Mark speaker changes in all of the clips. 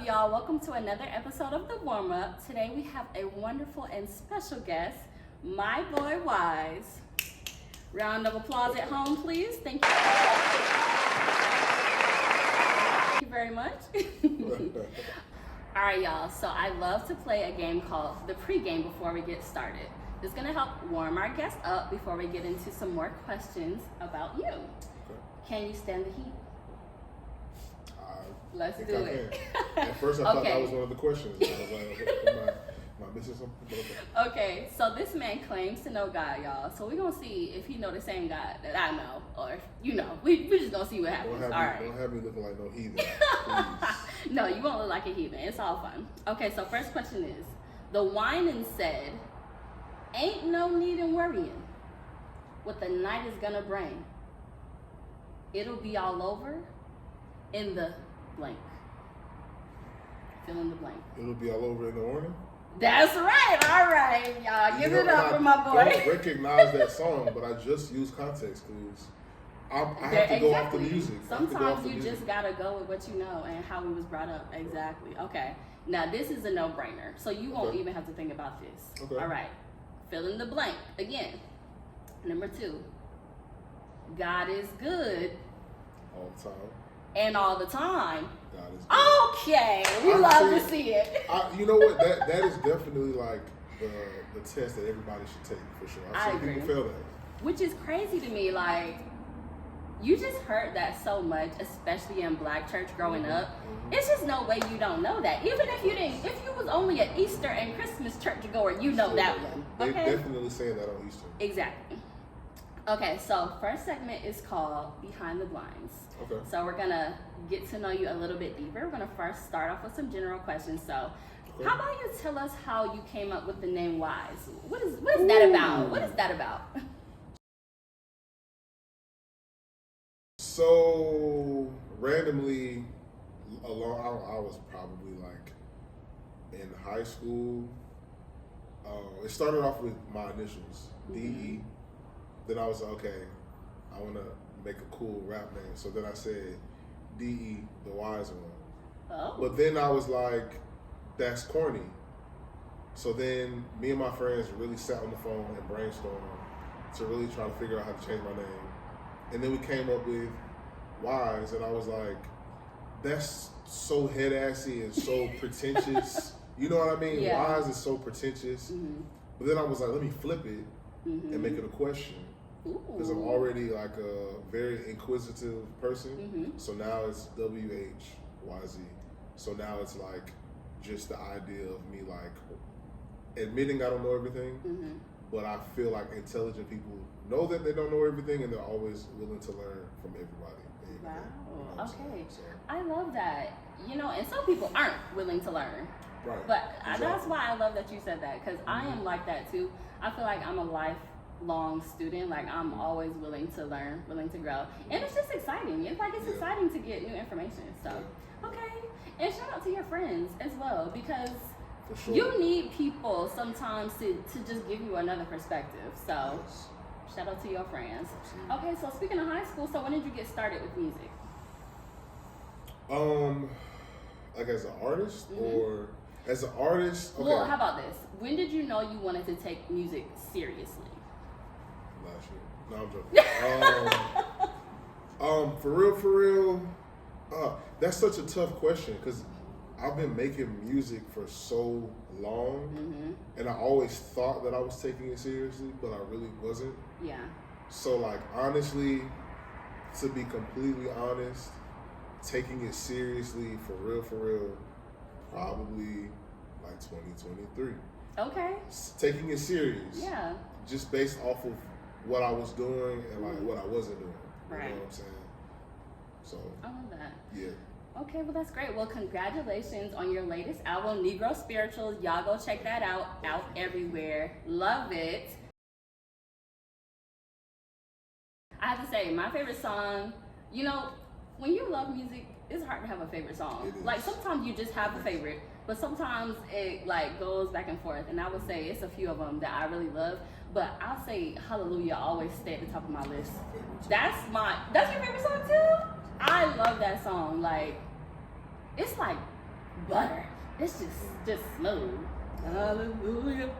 Speaker 1: y'all? Welcome to another episode of The Warm Up. Today we have a wonderful and special guest, my boy Whyz. Round of applause at home, please. Thank you. Thank you very much. All right, y'all. So I love to play a game called the pregame before we get started. It's gonna help warm our guests up before we get into some more questions about you. Okay. Can you stand the heat? Let's do it.
Speaker 2: At first, I thought that was one of the questions. I was like, am I missing something?
Speaker 1: Okay, so this man claims to know God, y'all. So we're going to see if he know the same God that I know, or if you know. We just going to see what happens.
Speaker 2: Don't have me looking like no heathen, please.
Speaker 1: No, you won't look like a heathen. It's all fun. Okay, so first question is, the whining said, ain't no need in worrying what the night is going to bring. It'll be all over in the blank. Fill in the blank.
Speaker 2: It'll be all over in the morning?
Speaker 1: That's right. All right, y'all. Give it up for my boy.
Speaker 2: I don't recognize that song, but I just use context clues. I have to go off the music.
Speaker 1: Sometimes you just got to go with what you know and how we was brought up. Exactly. Okay. Now, this is a no-brainer, so you won't even have to think about this. Okay. All right. Fill in the blank. Again, number 2. God is good.
Speaker 2: All the time.
Speaker 1: And all the time.
Speaker 2: God is good.
Speaker 1: Okay, we love to see it.
Speaker 2: You know what? That is definitely like the test that everybody should take for sure. I've seen people fail that.
Speaker 1: Which is crazy to me. Like, you just heard that so much, especially in Black church growing up. Mm-hmm. It's just no way you don't know that. Even if you was only an Easter and Christmas church goer, you know that one. Okay?
Speaker 2: They're definitely saying that on Easter.
Speaker 1: Exactly. Okay, so first segment is called Behind the Blinds.
Speaker 2: Okay.
Speaker 1: So we're gonna get to know you a little bit deeper. We're gonna first start off with some general questions. So, how about you tell us how you came up with the name Whyz? What is that about? What is that about?
Speaker 2: So randomly, I was probably like in high school. It started off with my initials, DE. Then I was like, okay, I want to make a cool rap name. So then I said, DE, the wise one.
Speaker 1: Oh.
Speaker 2: But then I was like, that's corny. So then me and my friends really sat on the phone and brainstormed to really try to figure out how to change my name. And then we came up with Whyz, and I was like, that's so head-assy and so pretentious. You know what I mean?
Speaker 1: Yeah.
Speaker 2: Whyz is so pretentious. Mm-hmm. But then I was like, let me flip it and make it a question. Because I'm already like a very inquisitive person. Mm-hmm. So now it's WHYZ. So now it's like just the idea of me like admitting I don't know everything, but I feel like intelligent people know that they don't know everything and they're always willing to learn from everybody.
Speaker 1: Wow.
Speaker 2: You know okay.
Speaker 1: So, I love that. You know, and some people aren't willing to learn.
Speaker 2: Right.
Speaker 1: But that's why I love that you said that, because I am like that too. I feel like I'm a lifelong student. Like, I'm always willing to learn, willing to grow. And it's just exciting. It's exciting to get new information. So, okay. And shout out to your friends as well, because you need people sometimes to just give you another perspective. So, shout out to your friends. Okay, so speaking of high school, so when did you get started with music?
Speaker 2: Like as an artist or as an artist? Okay.
Speaker 1: Well, how about this? When did you know you wanted to take music seriously?
Speaker 2: Last year. No, I'm joking. For real, that's such a tough question because I've been making music for so long, and I always thought that I was taking it seriously, but I really wasn't.
Speaker 1: Yeah.
Speaker 2: So, like, honestly, to be completely honest, taking it seriously for real, probably like 2023.
Speaker 1: Okay.
Speaker 2: Taking it serious.
Speaker 1: Yeah.
Speaker 2: Just based off of what I was doing and like what I wasn't doing.
Speaker 1: Right.
Speaker 2: You know what I'm saying? So.
Speaker 1: I love that.
Speaker 2: Yeah.
Speaker 1: Okay, well that's great. Well, congratulations on your latest album, Negro Spirituals. Y'all go check that out everywhere. Love it. I have to say, my favorite song, you know, when you love music, it's hard to have a favorite song. Like, sometimes you just have a favorite, but sometimes it like goes back and forth. And I would say it's a few of them that I really love. But I'll say Hallelujah always stay at the top of my list. That's your favorite song too? I love that song. Like, it's like butter. It's just smooth. Hallelujah.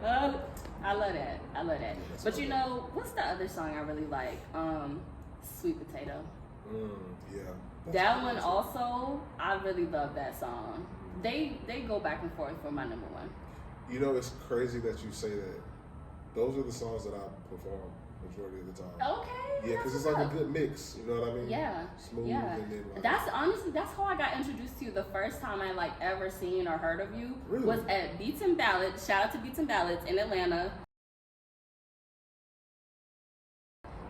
Speaker 1: I love that. But you know, what's the other song I really like? Sweet Potato.
Speaker 2: Yeah.
Speaker 1: That one also, I really love that song. They go back and forth for my number one.
Speaker 2: You know, it's crazy that you say that. Those are the songs that I perform majority of the time.
Speaker 1: Okay.
Speaker 2: Yeah, because it's like a good mix. You know what I mean?
Speaker 1: Yeah.
Speaker 2: Smooth
Speaker 1: Yeah.
Speaker 2: and then like.
Speaker 1: That's how I got introduced to you. The first time I like ever seen or heard of you
Speaker 2: Really?
Speaker 1: was at Beats and Ballads. Shout out to Beats and Ballads in Atlanta.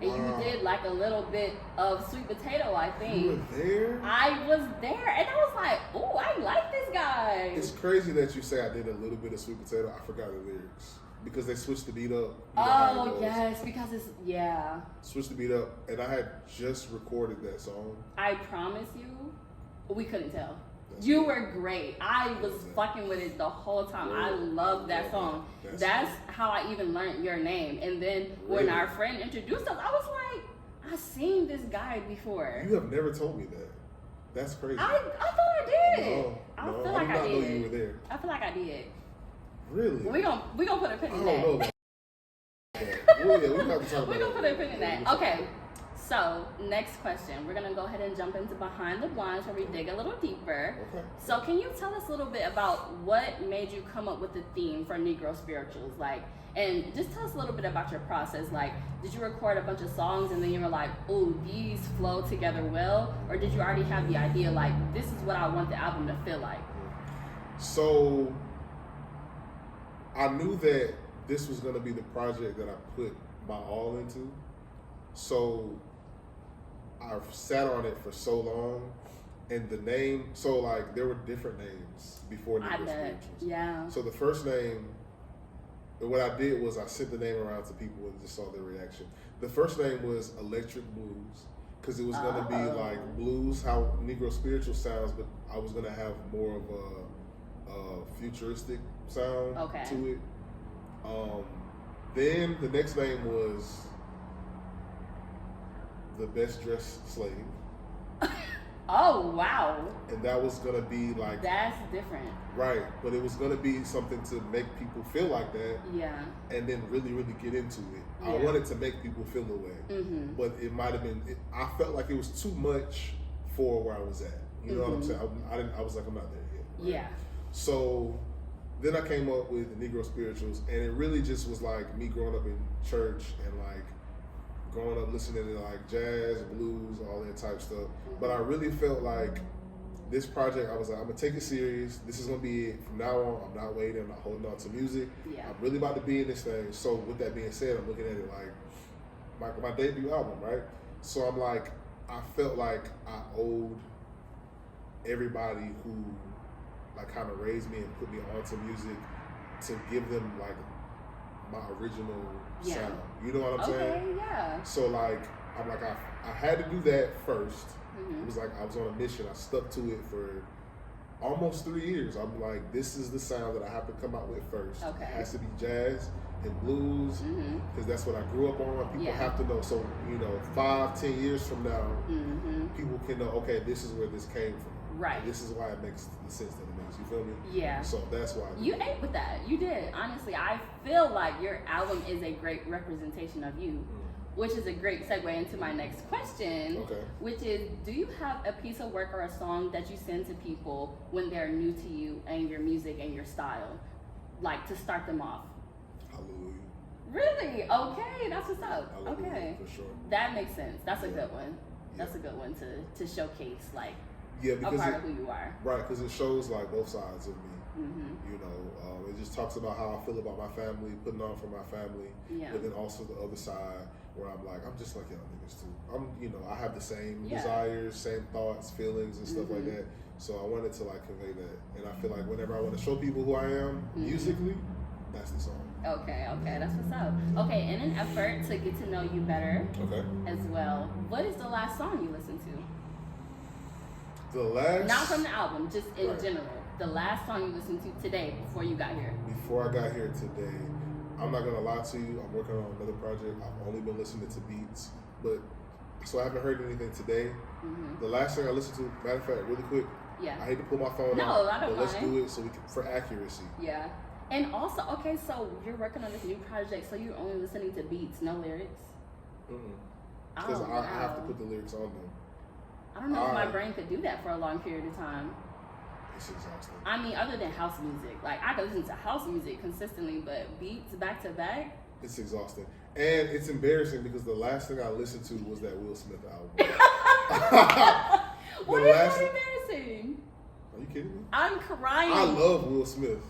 Speaker 1: And you did like a little bit of Sweet Potato, I think.
Speaker 2: You were there?
Speaker 1: I was there, and I was like, "Oh, I like this guy."
Speaker 2: It's crazy that you say I did a little bit of Sweet Potato. I forgot the lyrics because they switched the beat up. You know
Speaker 1: oh yes, because it's
Speaker 2: switched the beat up, and I had just recorded that song.
Speaker 1: I promise you, we couldn't tell. You were great. I was fucking with it the whole time. I love that song. That's how I even learned your name. And then when our friend introduced us, I was like, I've seen this guy before.
Speaker 2: You have never told me that. That's crazy.
Speaker 1: I thought I did.
Speaker 2: No,
Speaker 1: I
Speaker 2: no,
Speaker 1: feel
Speaker 2: I
Speaker 1: like
Speaker 2: did not
Speaker 1: I
Speaker 2: know
Speaker 1: did.
Speaker 2: you were there.
Speaker 1: I feel like I did.
Speaker 2: Really?
Speaker 1: We gonna put a pin in
Speaker 2: I
Speaker 1: that.
Speaker 2: don't know that. Well, yeah, we have to talk about
Speaker 1: We're gonna put a pin in
Speaker 2: Yeah,
Speaker 1: that. Okay. So, next question. We're going to go ahead and jump into Behind the Blinds where we dig a little deeper.
Speaker 2: Okay.
Speaker 1: So, can you tell us a little bit about what made you come up with the theme for Negro Spirituals? Like, and just tell us a little bit about your process. Like, did you record a bunch of songs and then you were like, oh, these flow together well? Or did you already have the idea, like, this is what I want the album to feel like?
Speaker 2: So, I knew that this was going to be the project that I put my all into. So, I've sat on it for so long, and the name, so like there were different names before Negro Spirituals.
Speaker 1: Yeah.
Speaker 2: So the first name, what I did was I sent the name around to people and just saw their reaction. The first name was Electric Blues, because it was going to be like blues, how Negro Spiritual sounds, but I was going to have more of a futuristic sound to it. Then the next name was The Best Dressed Slave.
Speaker 1: Oh, wow.
Speaker 2: And that was going to be like...
Speaker 1: That's different.
Speaker 2: Right. But it was going to be something to make people feel like that.
Speaker 1: Yeah.
Speaker 2: And then really, really get into it.
Speaker 1: Yeah.
Speaker 2: I wanted to make people feel the way.
Speaker 1: Mm-hmm.
Speaker 2: But it might have been... I felt like it was too much for where I was at. You know what I'm saying? I was like, I'm not there yet. Right?
Speaker 1: Yeah.
Speaker 2: So then I came up with the Negro Spirituals. And it really just was like me growing up in church and like growing up listening to like jazz, blues, all that type stuff. But I really felt like this project, I was like, I'm gonna take it serious. This is gonna be it. From now on, I'm not waiting, I'm not holding on to music.
Speaker 1: Yeah.
Speaker 2: I'm really about to be in this thing. So with that being said, I'm looking at it like my debut album, right? So I'm like, I felt like I owed everybody who like kind of raised me and put me onto music to give them like my original sound. You know what I'm saying?
Speaker 1: Okay, yeah.
Speaker 2: So like I'm like I had to do that first. It was like I was on a mission. I stuck to it for almost 3 years. I'm like, this is the sound that I have to come out with first.
Speaker 1: Okay.
Speaker 2: It has to be jazz and blues because that's what I grew up on. People have to know. So 5-10 years from now, people can know. Okay, this is where this came from.
Speaker 1: Right.
Speaker 2: This is why it makes the sense that it makes. You feel me?
Speaker 1: Yeah.
Speaker 2: So that's why
Speaker 1: you ate with that. You did. Honestly, I feel like your album is a great representation of you, which is a great segue into my next question, which is, do you have a piece of work or a song that you send to people when they're new to you and your music and your style, like to start them off?
Speaker 2: Hallelujah.
Speaker 1: Really? Okay, that's what's up.
Speaker 2: Hallelujah,
Speaker 1: okay.
Speaker 2: for sure.
Speaker 1: That makes sense. That's a good one. That's a good one to showcase, like,
Speaker 2: because
Speaker 1: a part of who you are.
Speaker 2: Right, because it shows like both sides of me. It just talks about how I feel about my family, putting on for my family, but then also the other side where I'm like, I'm just like y'all niggas too. I have the same desires, same thoughts, feelings, and stuff like that. So I wanted to like convey that, and I feel like whenever I want to show people who I am musically, that's the song.
Speaker 1: Okay, that's what's up. Okay, in an effort to get to know you better, as well, what is the last song you listened to?
Speaker 2: The last?
Speaker 1: Not from the album, just in general. The last song you listened to today before you got here.
Speaker 2: Before I got here today, I'm not gonna lie to you. I'm working on another project. I've only been listening to beats, but I so I haven't heard anything today. The last thing I listened to, matter of fact, really quick.
Speaker 1: Yeah.
Speaker 2: I hate to pull my phone out.
Speaker 1: No, I don't
Speaker 2: but let's
Speaker 1: mind.
Speaker 2: do it so we can, for accuracy.
Speaker 1: Yeah. And also, okay, so you're working on this new project, so you're only listening to beats, no lyrics?
Speaker 2: Because I have to put the lyrics on them.
Speaker 1: I don't know if my brain could do that for a long period of time.
Speaker 2: It's exhausting.
Speaker 1: I mean, other than house music. Like, I could listen to house music consistently, but beats back to back?
Speaker 2: It's exhausting. And it's embarrassing because the last thing I listened to was that Will Smith album.
Speaker 1: Why is that embarrassing?
Speaker 2: Are you kidding me?
Speaker 1: I'm crying.
Speaker 2: I love Will Smith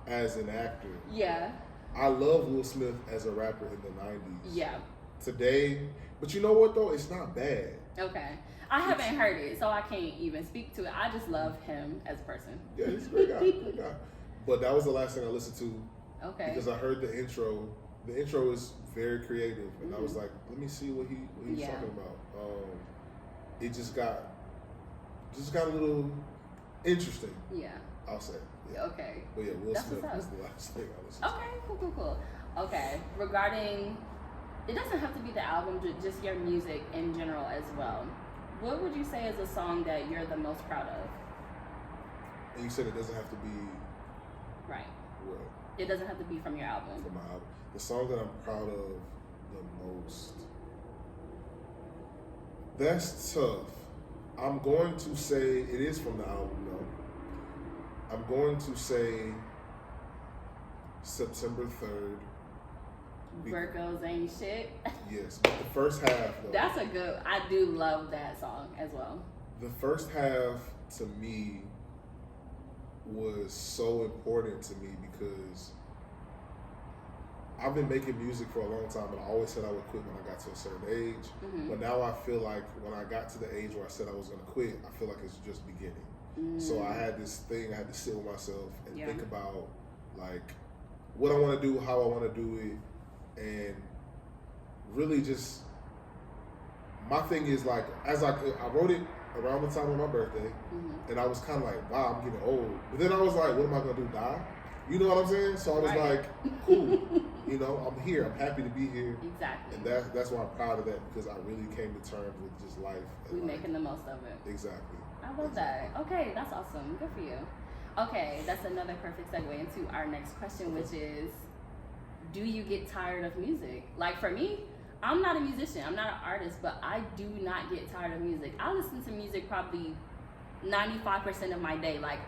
Speaker 2: as an actor.
Speaker 1: Yeah.
Speaker 2: I love Will Smith as a rapper in the 90s.
Speaker 1: Yeah.
Speaker 2: Today, but you know what though? It's not bad.
Speaker 1: Okay. I haven't heard it, so I can't even speak to it. I just love him as a person.
Speaker 2: Yeah, he's a great guy. Great guy. But that was the last thing I listened to.
Speaker 1: Okay.
Speaker 2: Because I heard the intro. The intro is very creative, and I was like, let me see what he's talking about. It just got a little interesting.
Speaker 1: Yeah.
Speaker 2: I'll say. Yeah.
Speaker 1: Okay.
Speaker 2: But yeah, Will Smith was the last thing I listened to.
Speaker 1: Okay, cool. Okay, regarding, it doesn't have to be the album, just your music in general as well. What would you say is a song that you're the most proud of?
Speaker 2: And you said it doesn't have to be...
Speaker 1: Right.
Speaker 2: What?
Speaker 1: It doesn't have to be from your album.
Speaker 2: From my album. The song that I'm proud of the most... That's tough. I'm going to say, it is from the album though. I'm going to say September 3rd.
Speaker 1: Virgos ain't shit.
Speaker 2: Yes, but the first half though.
Speaker 1: That's a good, I do love that song as well.
Speaker 2: The first half to me was so important to me because I've been making music for a long time, and I always said I would quit when I got to a certain age. But now I feel like when I got to the age where I said I was going to quit, I feel like it's just beginning. So I had this thing, I had to sit with myself and think about like what I want to do, how I want to do it, and really just, my thing is like, as I wrote it around the time of my birthday, and I was kind of like, wow, I'm getting old. But then I was like, what am I going to do, die? You know what I'm saying? So I was like, cool. You know, I'm here. I'm happy to be here.
Speaker 1: Exactly.
Speaker 2: And that's why I'm proud of that, because I really came to terms with just life.
Speaker 1: We're making the most of it.
Speaker 2: Exactly.
Speaker 1: I love that. Okay, that's awesome. Good for you. Okay, that's another perfect segue into our next question, which is, do you get tired of music? Like for me, I'm not a musician. I'm not an artist, but I do not get tired of music. I listen to music probably 95% of my day. Like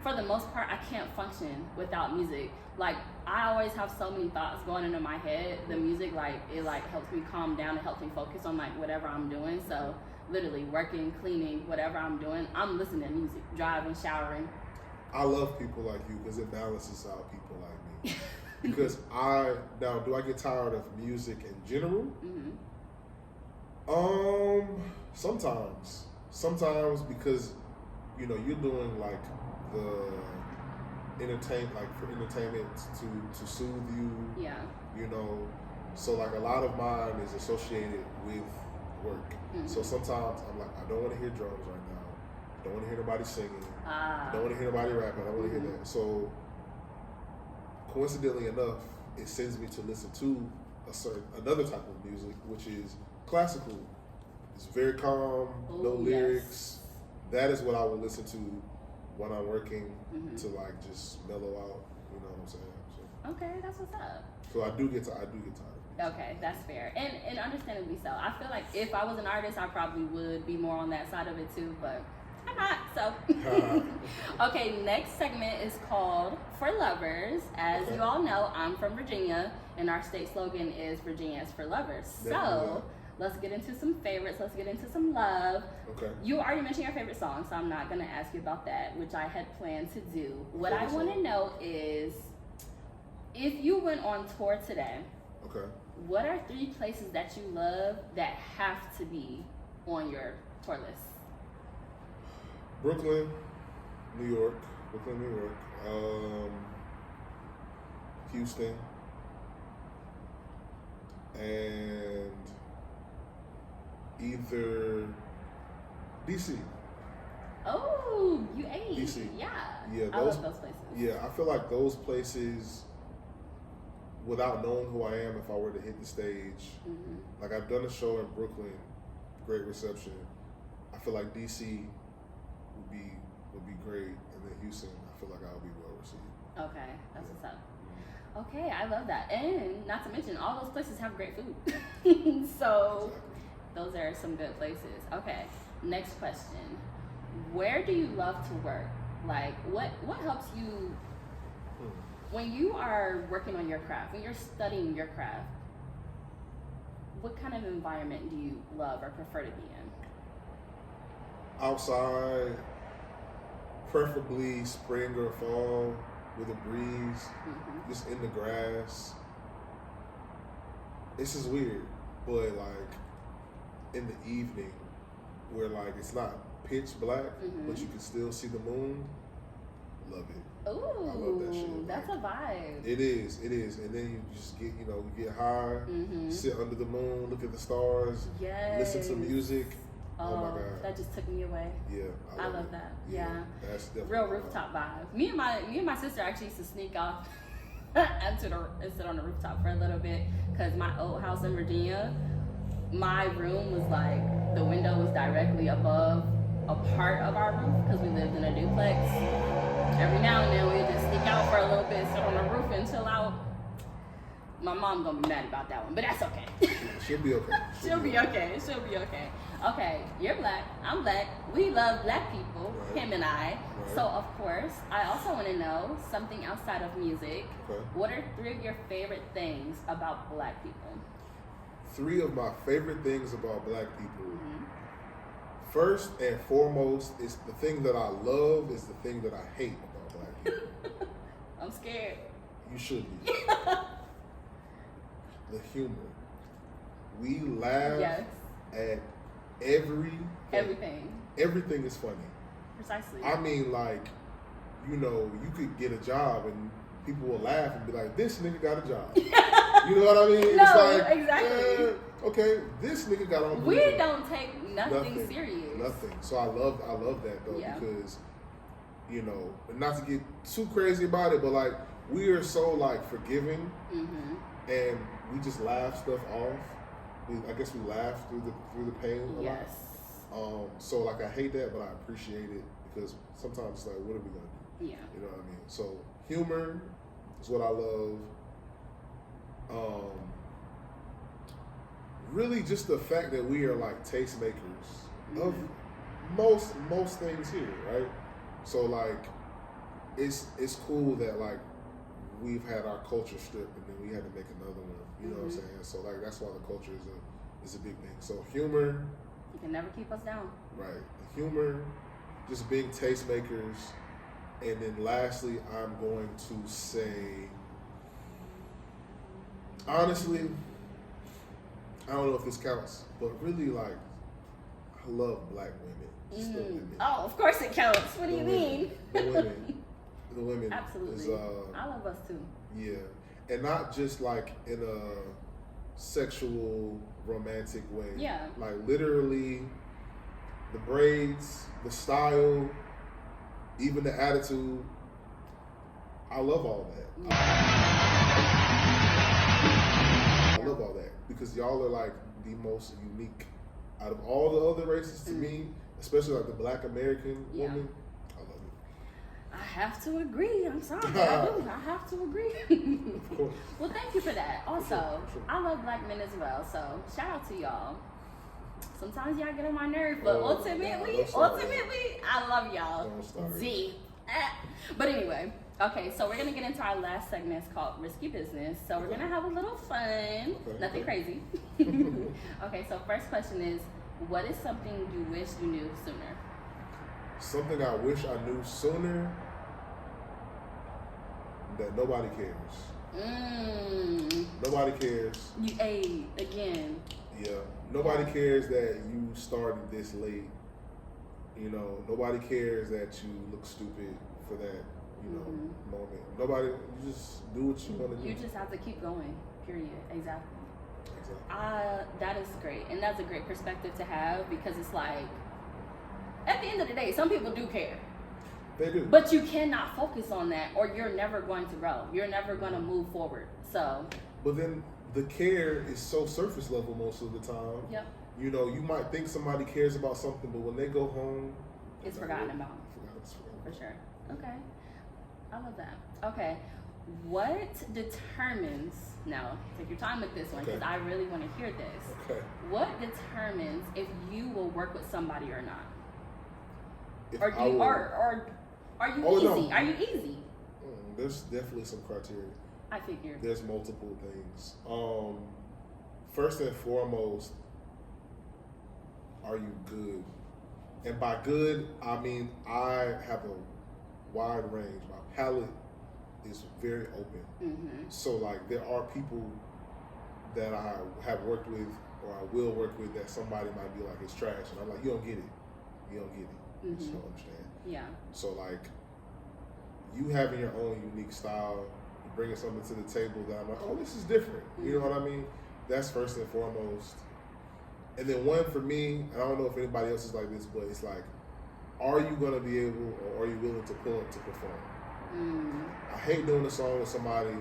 Speaker 1: for the most part, I can't function without music. Like I always have so many thoughts going into my head. The music, it helps me calm down. It helps me focus on like whatever I'm doing. So literally working, cleaning, whatever I'm doing, I'm listening to music, driving, showering.
Speaker 2: I love people like you because it balances out people like me. Because do I get tired of music in general? Sometimes because, you know, you're doing like the for entertainment to soothe you. Yeah. You know, so like a lot of mine is associated with work. So sometimes I'm like, I don't want to hear drums right now. I don't want to hear nobody singing. I don't want to hear nobody rapping. I don't want to hear that. So coincidentally enough, it sends me to listen to another type of music, which is classical. It's very calm, no lyrics. That is what I would listen to when I'm working to like just mellow out. You know what I'm saying? So, okay, that's what's up. So I do get tired.
Speaker 1: Okay, that's fair, and understandably so. I feel like if I was an artist, I probably would be more on that side of it too, but I'm not. So, okay, next segment is called For Lovers. As you all know, I'm from Virginia, and our state slogan is Virginia is for lovers. So, let's get into some favorites. Let's get into some love. Okay. You already mentioned your favorite song, so I'm not going to ask you about that, which I had planned to do. What I want to know is, if you went on tour today, what are 3 places that you love that have to be on your tour list?
Speaker 2: Brooklyn, New York, Houston, and either DC.
Speaker 1: Oh, you ate.
Speaker 2: DC.
Speaker 1: Yeah.
Speaker 2: Yeah,
Speaker 1: I love those places.
Speaker 2: Yeah, I feel like those places, without knowing who I am, if I were to hit the stage, like I've done a show in Brooklyn great reception. I feel like DC would be great, and then Houston, I feel like I'll be well received.
Speaker 1: Okay, that's what's up. Okay, I love that. And not to mention, all those places have great food. So those are some good places. Okay, next question. Where do you love to work? Like, what helps you when you are working on your craft, when you're studying your craft? What kind of environment do you love or prefer to be in?
Speaker 2: Outside, preferably spring or fall with a breeze, just in the grass. This is weird, but like in the evening where like it's not pitch black, but you can still see the moon. Love it.
Speaker 1: Ooh,
Speaker 2: I love that shit.
Speaker 1: That's
Speaker 2: like,
Speaker 1: a vibe.
Speaker 2: It is. And then you just get, you get high, sit under the moon, look at the stars, listen to music. Oh my God.
Speaker 1: That just took me away.
Speaker 2: Yeah,
Speaker 1: I love that. Yeah.
Speaker 2: That's definitely
Speaker 1: real rooftop vibe. Me and my sister actually used to sneak off and sit on the rooftop for a little bit, because my old house in Virginia, my room was like, the window was directly above a part of our roof, because we lived in a duplex. Every now and then we would just sneak out for a little bit, sit on the roof and chill out. My mom gonna be mad about that one, but that's okay.
Speaker 2: She'll be okay.
Speaker 1: She'll be okay. Okay, you're black, I'm black. We love black people, him and I. Right. So of course, I also want to know something outside of music. Okay. What are 3 of your favorite things about black people?
Speaker 2: 3 of my favorite things about black people. First and foremost, is the thing that I love is the thing that I hate about black people.
Speaker 1: I'm scared.
Speaker 2: You should be. The humor. We laugh at everything. Everything is funny.
Speaker 1: Precisely.
Speaker 2: I mean, like, you could get a job and people will laugh and be like, "This nigga got a job." You know what I mean?
Speaker 1: No,
Speaker 2: it's like,
Speaker 1: exactly.
Speaker 2: Okay, this nigga got on.
Speaker 1: We don't take nothing serious.
Speaker 2: Nothing. So I love that though, because not to get too crazy about it, but like we are so like forgiving, and we just laugh stuff off. I guess we laugh through the pain a lot. So like I hate that, but I appreciate it, because sometimes it's like, what are we gonna do?
Speaker 1: Yeah.
Speaker 2: You know what I mean? So humor is what I love. Really just the fact that we are like tastemakers of most things here, right? So like it's cool that like we've had our culture stripped and then we had to make another one. You know what I'm saying? So like that's why the culture is a big thing. So humor,
Speaker 1: you can never keep us down.
Speaker 2: Right. Humor, just being tastemakers, and then lastly, I'm going to say, honestly, I don't know if this counts, but really, like, I love black women. Just the women.
Speaker 1: Oh, of course it counts. What do you mean?
Speaker 2: The women.
Speaker 1: Absolutely. I love us too.
Speaker 2: Yeah. And not just like in a sexual, romantic way.
Speaker 1: Yeah.
Speaker 2: Like literally, the braids, the style, even the attitude. I love all that.
Speaker 1: Yeah.
Speaker 2: I love all that. Because y'all are like the most unique out of all the other races to me, especially like the Black American woman. I love it.
Speaker 1: I have to agree. I'm sorry. I do. I have to agree.
Speaker 2: Of course.
Speaker 1: Well, thank you for that. Also, sure. I love black men as well. So shout out to y'all. Sometimes y'all get on my nerves, but ultimately, I love y'all. Z. But anyway. Okay, so we're going to get into our last segment. It's called Risky Business. So we're going to have a little fun. Nothing crazy. Okay, so first question is, what is something you wish you knew sooner?
Speaker 2: Something I wish I knew sooner? That nobody cares. Nobody cares.
Speaker 1: Again.
Speaker 2: Yeah. Nobody cares that you started this late. Nobody cares that you look stupid for that. Moment. Nobody, you just do what you want to do.
Speaker 1: You just have to keep going, period. Exactly. That is great. And that's a great perspective to have, because it's like, at the end of the day, some people do care.
Speaker 2: They do.
Speaker 1: But you cannot focus on that, or you're never going to grow. You're never going to move forward. So.
Speaker 2: But then the care is so surface level most of the time.
Speaker 1: Yep.
Speaker 2: You know, you might think somebody cares about something, but when they go home,
Speaker 1: it's forgotten about. For sure. Okay. I love that. Okay. What determines, now take your time with this one because I really want to hear this.
Speaker 2: Okay.
Speaker 1: What determines if you will work with somebody or not?
Speaker 2: If
Speaker 1: Are you easy?
Speaker 2: No.
Speaker 1: Are you easy?
Speaker 2: There's definitely some criteria.
Speaker 1: I figured.
Speaker 2: There's multiple things. First and foremost, are you good? And by good, I mean I have a wide range. My palette is very open. Mm-hmm. So like there are people that I have worked with or I will work with that somebody might be like, it's trash. And I'm like, you don't get it. You don't get it. You just don't understand.
Speaker 1: Yeah.
Speaker 2: So like you having your own unique style, bringing something to the table that I'm like, oh, this is different. You know what I mean? That's first and foremost. And then one for me, and I don't know if anybody else is like this, but it's like, are you going to be able or are you willing to pull up to perform? I hate doing a song with somebody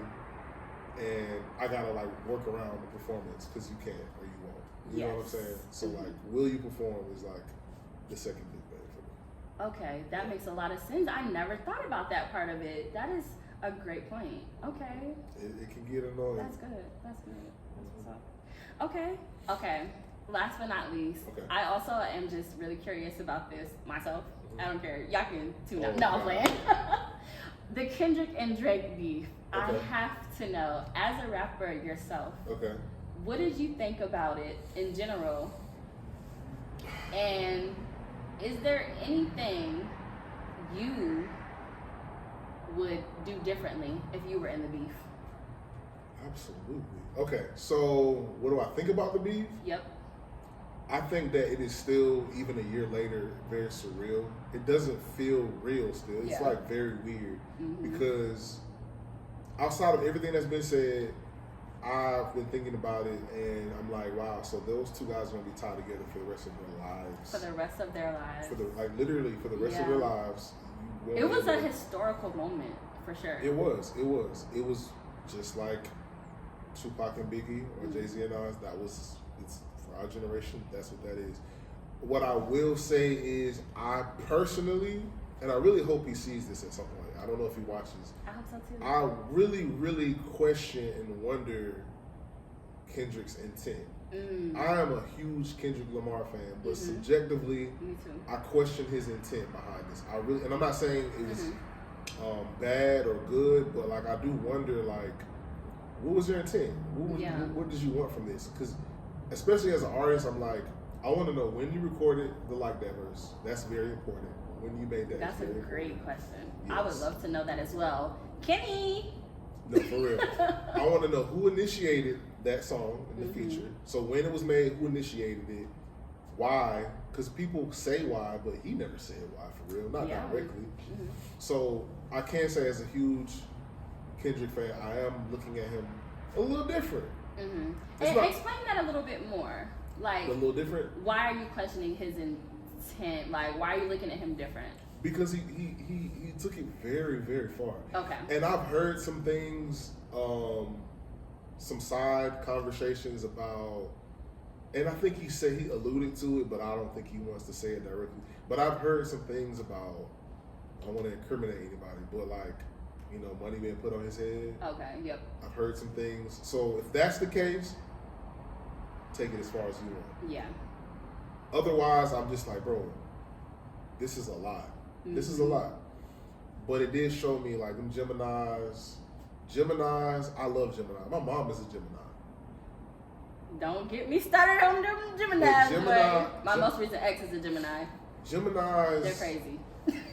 Speaker 2: and I got to like work around the performance because you can't or you won't. You know what I'm saying? So like, will you perform is like the second big thing for me.
Speaker 1: Okay, that makes a lot of sense. I never thought about that part of it. That is a great point. Okay.
Speaker 2: It can get annoying.
Speaker 1: That's good. That's good. That's what's up. Okay. Last but not least, I also am just really curious about this myself. I don't care. Y'all can tune out. No, I'm playing. The Kendrick and Drake beef. I have to know, as a rapper yourself, what did you think about it in general? And is there anything you would do differently if you were in the beef?
Speaker 2: Absolutely. Okay, so what do I think about the beef?
Speaker 1: Yep.
Speaker 2: I think that it is still, even a year later, very surreal. It doesn't feel real still. It's like very weird because outside of everything that's been said, I've been thinking about it and I'm like, wow, so those two guys are going to be tied together for the rest of their lives.
Speaker 1: For the rest of their lives.
Speaker 2: Literally for the rest of their lives.
Speaker 1: It was a historical moment, for sure.
Speaker 2: It was. It was just like Tupac and Biggie or Jay-Z and Nas. It's for our generation, that's what that is. What I will say is I personally, and I really hope he sees this at some point. I don't know if he watches.
Speaker 1: I hope so too.
Speaker 2: I really, really question and wonder Kendrick's intent. I am a huge Kendrick Lamar fan, but subjectively,
Speaker 1: me too.
Speaker 2: I question his intent behind this. I really, and I'm not saying it was bad or good, but like I do wonder, like, what was your intent? What did you want from this? Because especially as an artist, I'm like, I want to know when you recorded the Like That verse. That's very important. When you made that.
Speaker 1: That's a great question. Yes. I would love to know that as well. Kenny!
Speaker 2: No, for real. I want to know who initiated that song in the feature. So when it was made, who initiated it? Why? Because people say why, but he never said why for real. Not directly. So I can say as a huge Kendrick fan, I am looking at him a little different.
Speaker 1: And explain that a little bit more. Like,
Speaker 2: a little different?
Speaker 1: Why are you questioning his intent? Like, why are you looking at him different?
Speaker 2: Because he took it very, very far. Okay. And I've heard some things, some side conversations about, and I think he said he alluded to it, but I don't think he wants to say it directly. But I've heard some things about, I don't want to incriminate anybody, but like, you know, money being put on his head.
Speaker 1: Okay, yep.
Speaker 2: I've heard some things. So if that's the case, take it as far as you want.
Speaker 1: Yeah.
Speaker 2: Otherwise, I'm just like, bro, this is a lot. This is a lot. But it did show me, like, them Geminis, I love Gemini. My mom is a Gemini.
Speaker 1: Don't get me started on them Geminis, but my most recent ex is a Gemini.
Speaker 2: Geminis.
Speaker 1: They're crazy.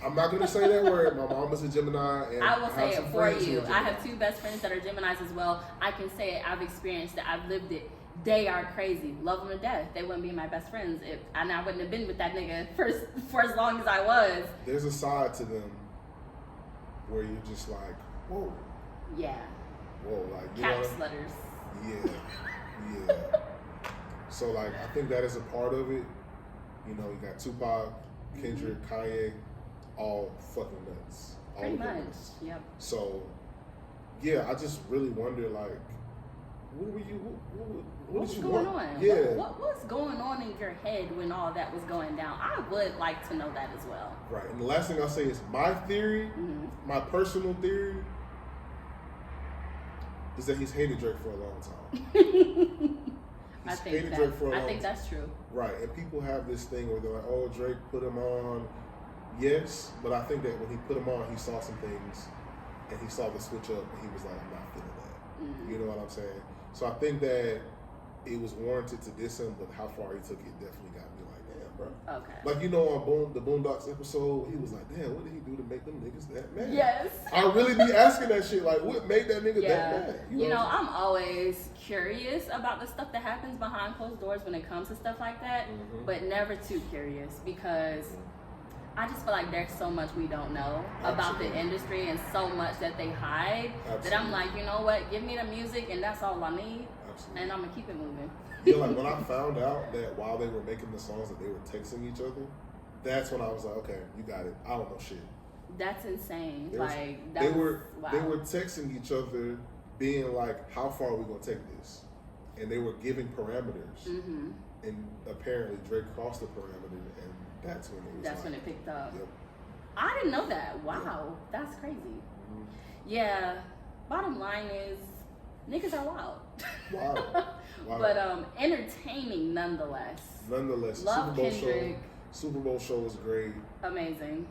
Speaker 2: I'm not going to say that word. My mom is a Gemini. And
Speaker 1: I will say it for you. I have two best friends that are Geminis as well. I can say it. I've experienced it. I've lived it. They are crazy. Love them to death. They wouldn't be my best friends if I wouldn't have been with that nigga for as long as I was.
Speaker 2: There's a side to them where you're just like, whoa.
Speaker 1: Yeah.
Speaker 2: Whoa, like, you
Speaker 1: cat slutters.
Speaker 2: Yeah. So like, I think that is a part of it. You know, you got Tupac, Kendrick, Kanye, all fucking nuts.
Speaker 1: Pretty much. Yep.
Speaker 2: So, yeah, I just really wonder, like, what were you?
Speaker 1: What
Speaker 2: did you
Speaker 1: going
Speaker 2: want?
Speaker 1: on?
Speaker 2: Yeah.
Speaker 1: What was going on in your head when all that was going down? I would like to know that as well.
Speaker 2: Right. And the last thing I'll say is my theory, my personal theory, is that he's hated Drake for a long time.
Speaker 1: I think that's true.
Speaker 2: Right. And people have this thing where they're like, oh, Drake put him on. Yes, but I think that when he put him on, he saw some things and he saw the switch up and he was like, I'm not feeling that. You know what I'm saying? So I think that it was warranted to diss him, but how far he took it definitely got me like, damn, bro.
Speaker 1: Okay.
Speaker 2: Like, you know, on the Boondocks episode, he was like, damn, what did he do to make them niggas that mad?
Speaker 1: Yes.
Speaker 2: I really be asking that shit, like, what made that nigga that mad?
Speaker 1: You know, I'm always curious about the stuff that happens behind closed doors when it comes to stuff like that, but never too curious because I just feel like there's so much we don't know about the industry and so much that they hide that I'm like, you know what, give me the music and that's all I need. And I'm gonna keep it moving.
Speaker 2: Yeah, like when I found out that while they were making the songs that they were texting each other, that's when I was like, okay, you got it. I don't know shit.
Speaker 1: That's insane.
Speaker 2: They were texting each other, being like, how far are we gonna take this? And they were giving parameters. And apparently Drake crossed the parameter, and that's when it was.
Speaker 1: When it picked up.
Speaker 2: Yep.
Speaker 1: I didn't know that. Wow, that's crazy. Yeah. Bottom line is, niggas are wild. Wow. But entertaining nonetheless.
Speaker 2: Love Super Bowl show was great.
Speaker 1: Amazing.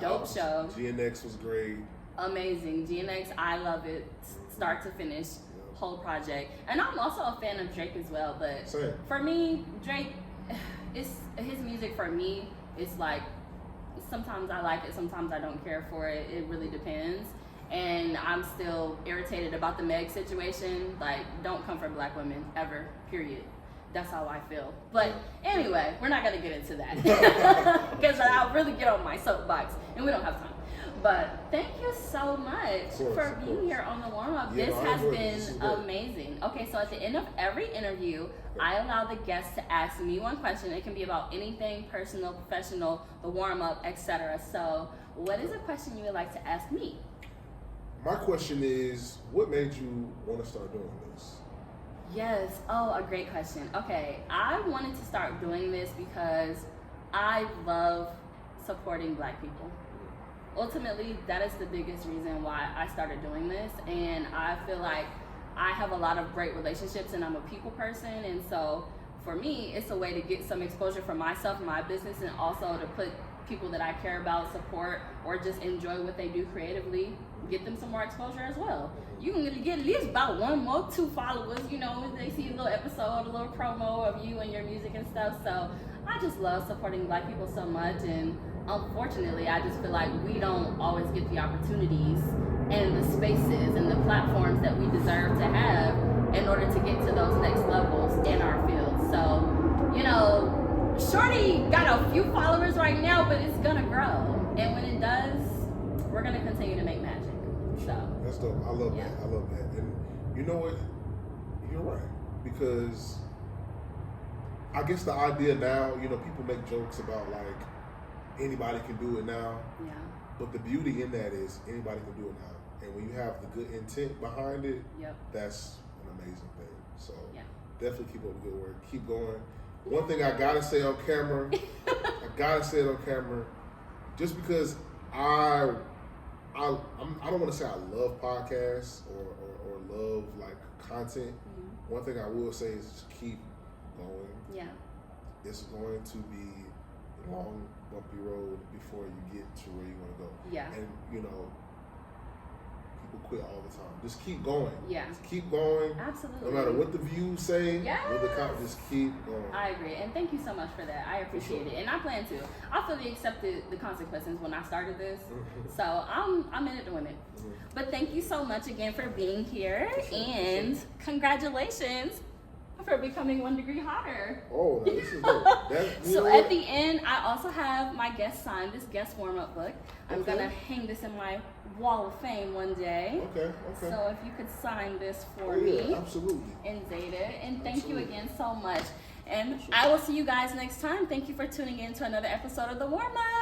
Speaker 1: Dope show.
Speaker 2: GNX was great.
Speaker 1: Amazing. GNX, I love it. Start to finish. Whole project. And I'm also a fan of Drake as well, but
Speaker 2: Same.
Speaker 1: For me, Drake, his music for me, it's like, sometimes I like it, sometimes I don't care for it. It really depends. And I'm still irritated about the Meg situation. Like, don't come for black women, ever, period. That's how I feel. But anyway, we're not going to get into that. Because I'll really get on my soapbox, and we don't have time. But thank you so much for being here on the warm-up. This has been amazing. Okay, so at the end of every interview, I allow the guests to ask me one question. It can be about anything, personal, professional, the warm-up, etc. So what is a question you would like to ask me?
Speaker 2: My question is, what made you want to start doing this?
Speaker 1: Yes. Oh, a great question. Okay, I wanted to start doing this because I love supporting black people. Ultimately, that is the biggest reason why I started doing this, and I feel like I have a lot of great relationships and I'm a people person, and so for me, it's a way to get some exposure for myself and my business, and also to put people that I care about, support, or just enjoy what they do creatively, get them some more exposure as well. You can get at least about 1 more 2 followers, you know, when they see a little episode, a little promo of you and your music and stuff. So I just love supporting black people so much, and unfortunately, I just feel like we don't always get the opportunities and the spaces and the platforms that we deserve to have in order to get to those next levels in our field. So, you know, Shorty got a few followers right now, but it's gonna grow. And when it does, we're gonna continue to make magic. So
Speaker 2: that's dope. I love that. I love that. And you know what? You're right. Because I guess the idea now, you know, people make jokes about like anybody can do it now.
Speaker 1: Yeah.
Speaker 2: But the beauty in that is anybody can do it now. And when you have the good intent behind it, that's an amazing thing. So definitely keep up the good work. Keep going. One thing I gotta say on camera, just because I don't want to say I love podcasts or love like content. One thing I will say is just keep going. Yeah. It's going to be a long, bumpy road before you get to where you want to go. Yeah. And you know, people quit all the time. Just keep going. Yeah. Just keep going.
Speaker 1: Absolutely.
Speaker 2: No matter what the views say, just keep going.
Speaker 1: I agree. And thank you so much for that. I appreciate it. And I plan to. I fully accepted the consequences when I started this. So I'm in it to win it. But thank you so much again for being here. And congratulations for becoming 1 degree hotter.
Speaker 2: Oh, this is dope.
Speaker 1: So at the end, I also have my guest sign this guest warm-up book. I'm gonna hang this in my wall of fame one day. Okay. So if you could sign this for me.
Speaker 2: Absolutely.
Speaker 1: And Zeta. And thank you again so much. And I will see you guys next time. Thank you for tuning in to another episode of The Warm-Up.